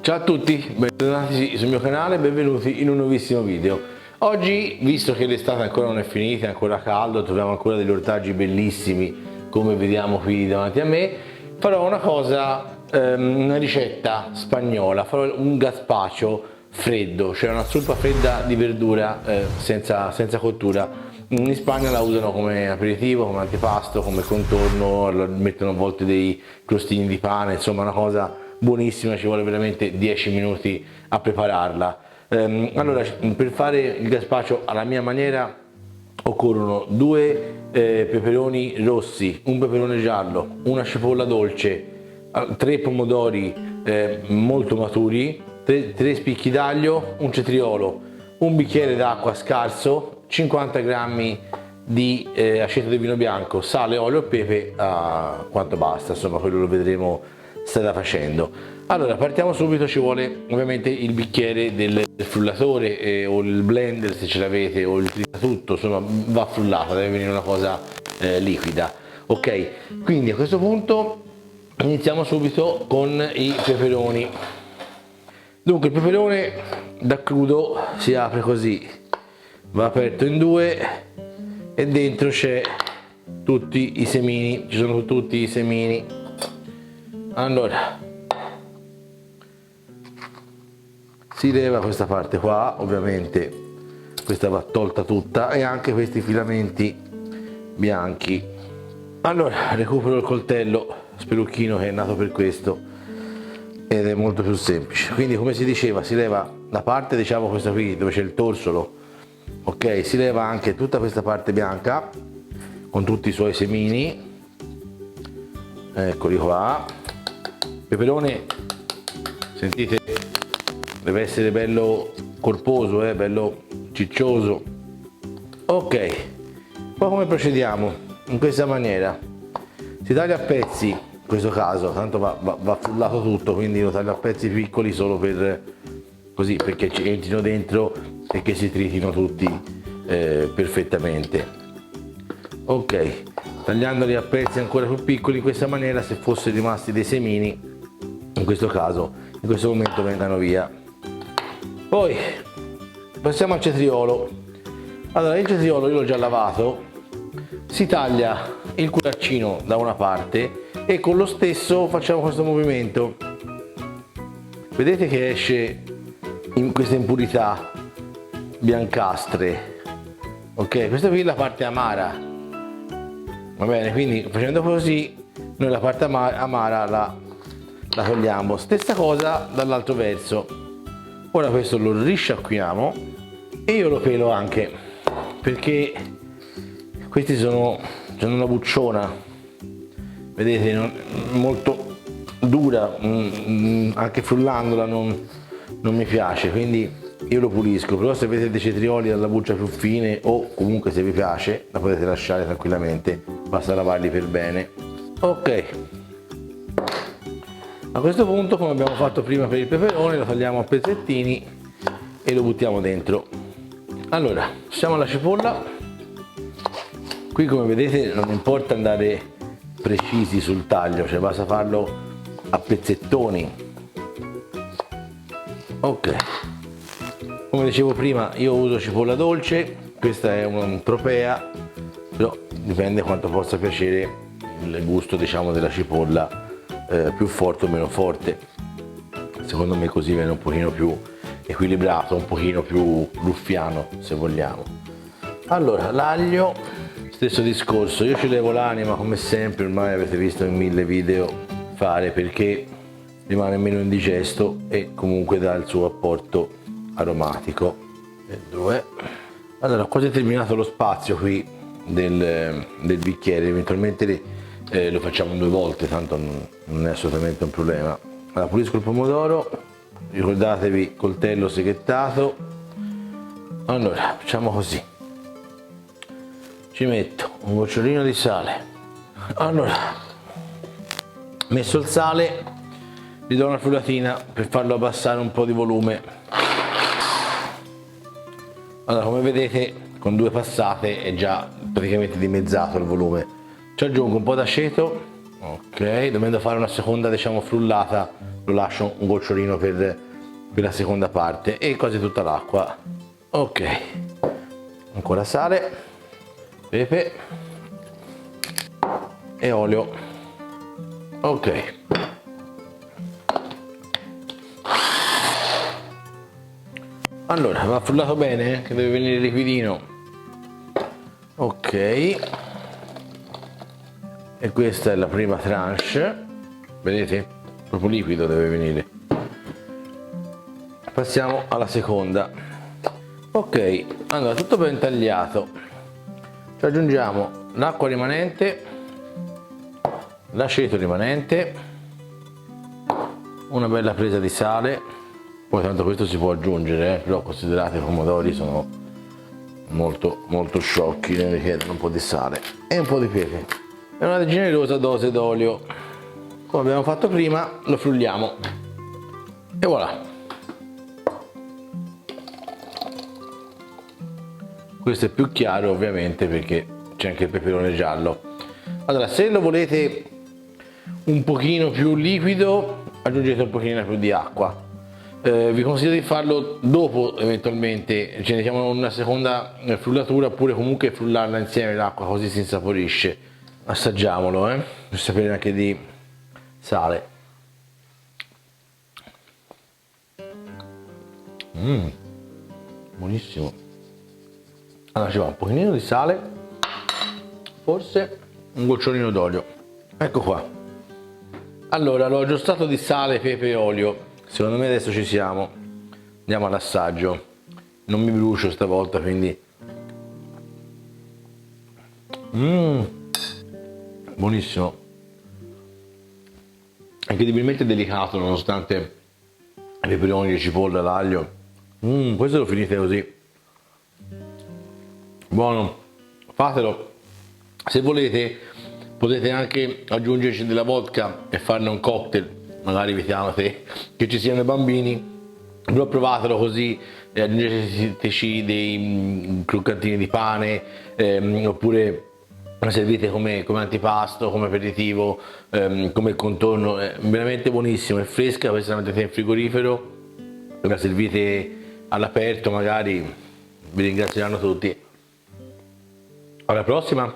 Ciao a tutti, bentornati sul mio canale e benvenuti in un nuovissimo video. Oggi, visto che l'estate ancora non è finita, è ancora caldo, troviamo ancora degli ortaggi bellissimi come vediamo qui davanti a me, farò una cosa, una ricetta spagnola, farò un gazpacho freddo, cioè una zuppa fredda di verdura senza cottura. In Spagna la usano come aperitivo, come antipasto, come contorno, mettono a volte dei crostini di pane, insomma una cosa buonissima, ci vuole veramente 10 minuti a prepararla. Allora, per fare il gazpacho alla mia maniera occorrono due peperoni rossi, un peperone giallo, una cipolla dolce, 3 pomodori molto maturi, 3 spicchi d'aglio, un cetriolo, un bicchiere d'acqua scarso, 50 grammi di aceto di vino bianco, sale, olio e pepe a quanto basta, insomma quello lo vedremo strada facendo. Allora partiamo subito, ci vuole ovviamente il bicchiere del frullatore o il blender se ce l'avete, o il tritatutto, insomma va frullata, deve venire una cosa liquida. Ok, quindi a questo punto iniziamo subito con i peperoni. Dunque il peperone da crudo si apre così, va aperto in due e dentro c'è tutti i semini, ci sono tutti i semini. Allora si leva questa parte qua, ovviamente questa va tolta tutta, e anche questi filamenti bianchi. Allora recupero il coltello spelucchino che è nato per questo ed è molto più semplice. Quindi, come si diceva, si leva la parte, diciamo questa qui dove c'è il torsolo, ok, si leva anche tutta questa parte bianca con tutti i suoi semini, eccoli qua. Peperone, sentite, deve essere bello corposo, bello ciccioso. Ok, poi come procediamo? In questa maniera si taglia a pezzi, in questo caso tanto va frullato tutto, quindi lo taglio a pezzi piccoli solo per così, perché ci entrino dentro e che si tritino tutti perfettamente. Ok, tagliandoli a pezzi ancora più piccoli, in questa maniera, se fossero rimasti dei semini, in questo caso, in questo momento vengano via. Poi passiamo al cetriolo. Allora, il cetriolo io l'ho già lavato, si taglia il culaccino da una parte e con lo stesso facciamo questo movimento. Vedete che esce in queste impurità biancastre, ok? Questa qui è la parte amara, va bene? Quindi facendo così noi la parte amara la togliamo. Stessa cosa dall'altro verso. Ora questo lo risciacquiamo e io lo pelo anche, perché questi sono una bucciona, vedete, molto dura, anche frullandola non mi piace, quindi io lo pulisco. Però se avete dei cetrioli dalla buccia più fine, o comunque se vi piace, la potete lasciare tranquillamente, basta lavarli per bene. Ok, a questo punto, come abbiamo fatto prima per il peperone, lo tagliamo a pezzettini e lo buttiamo dentro. Allora, passiamo alla cipolla. Qui, come vedete, non importa andare precisi sul taglio, cioè basta farlo a pezzettoni. Ok, come dicevo prima, io uso cipolla dolce, questa è un tropea, però dipende quanto possa piacere il gusto, diciamo, della cipolla, più forte o meno forte. Secondo me così viene un pochino più equilibrato, un pochino più ruffiano, se vogliamo. Allora, l'aglio, stesso discorso, io ci levo l'anima come sempre, ormai avete visto in 1000 video fare, perché rimane meno indigesto e comunque dà il suo apporto aromatico. E due. Allora, ho quasi terminato lo spazio qui del bicchiere, eventualmente lo facciamo 2 volte, tanto non è assolutamente un problema. Allora, pulisco il pomodoro, ricordatevi coltello seghettato. Allora facciamo così, ci metto un gocciolino di sale. Allora, messo il sale, gli do una frullatina per farlo abbassare un po' di volume. Allora, come vedete, con 2 passate è già praticamente dimezzato il volume. Ci aggiungo un po' d'aceto Ok, dovendo fare una seconda, diciamo, frullata, lo lascio un gocciolino per la seconda parte e quasi tutta l'acqua. Ok, ancora sale, pepe e olio. Ok. Allora, va frullato bene, che deve venire liquidino. Ok. E questa è la prima tranche. Vedete? Proprio liquido deve venire. Passiamo alla seconda. Ok, allora tutto ben tagliato. Ci aggiungiamo l'acqua rimanente, l'aceto rimanente, una bella presa di sale, poi tanto questo si può aggiungere, però considerate i pomodori sono molto sciocchi, ne richiedono un po' di sale e un po' di pepe e una generosa dose d'olio. Come abbiamo fatto prima, lo frulliamo e voilà. Questo è più chiaro ovviamente perché c'è anche il peperone giallo. Allora, se lo volete un pochino più liquido, aggiungete un pochino più di acqua. Vi consiglio di farlo dopo, eventualmente, ce ne diciamo una seconda frullatura, oppure comunque frullarla insieme l'acqua, così si insaporisce. Assaggiamolo, per sapere anche di sale. Buonissimo. Allora ci va un pochino di sale, forse un gocciolino d'olio. Ecco qua. Allora, l'ho aggiustato di sale, pepe e olio. Secondo me adesso ci siamo. Andiamo all'assaggio. Non mi brucio stavolta, quindi. Buonissimo. Incredibilmente delicato nonostante i peperoni, le cipolle, l'aglio. Questo lo finite così. Buono. Fatelo. Se volete potete anche aggiungerci della vodka e farne un cocktail. Magari evitiate che ci siano bambini. Però provatelo così, aggiungeteci dei croccantini di pane, oppure la servite come antipasto, come aperitivo, come contorno. È veramente buonissimo, è fresca, poi se la mettete in frigorifero, la servite all'aperto, magari vi ringrazieranno tutti. Alla prossima!